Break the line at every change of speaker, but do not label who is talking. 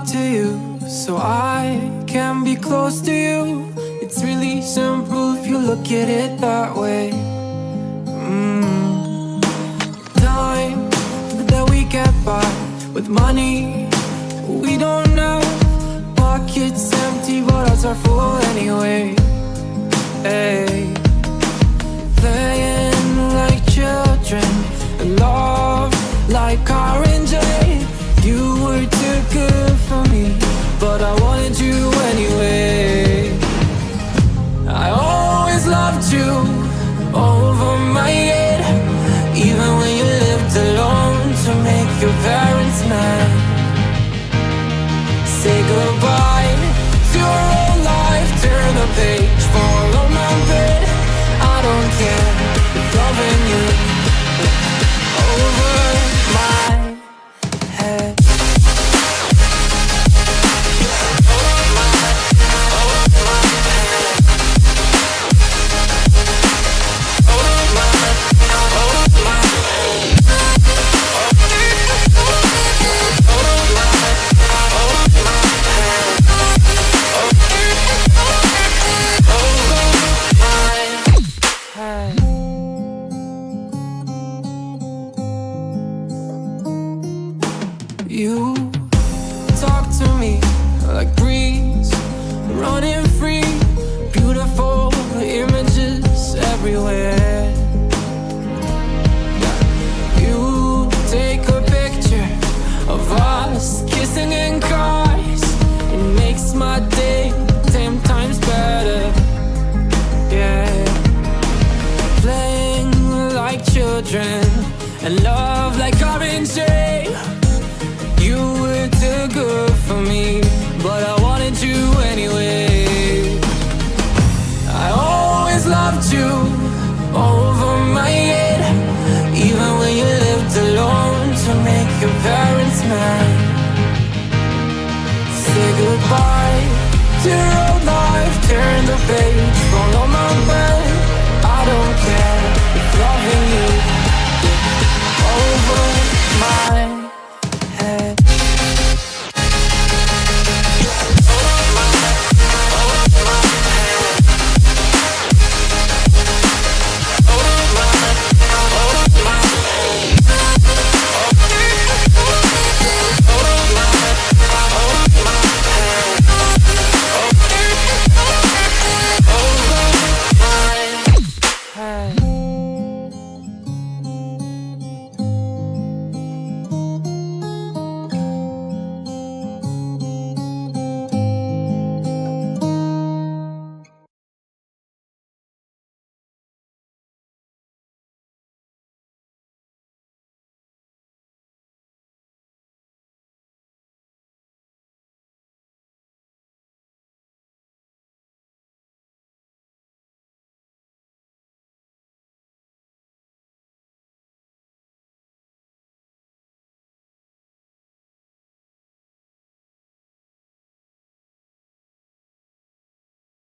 talk to you so I can be close to you. It's really simple if you look at it that way. Time that we get by with money we don't know. Pockets empty but ours are full anyway. Hey. Playing like children and love like R&J. You were too good for me, but I wanted you anyway. I always loved you over my head, even when you lived alone to make your parents mad. Say goodbye to your old life, turn the page, fall on my bed. I don't care if loving you over my head. You talk to me like breeze, running free, beautiful images everywhere. You take a picture of us kissing in cars, it makes my day 10 times better. Yeah, playing like children and love like R&J. You were too good for me, but I wanted you anyway. I always loved you over my head, even when you lived alone to make your parents mad. Say goodbye to your old life, turn the page, fall on my bed. I don't care if loving you over my head. Hey.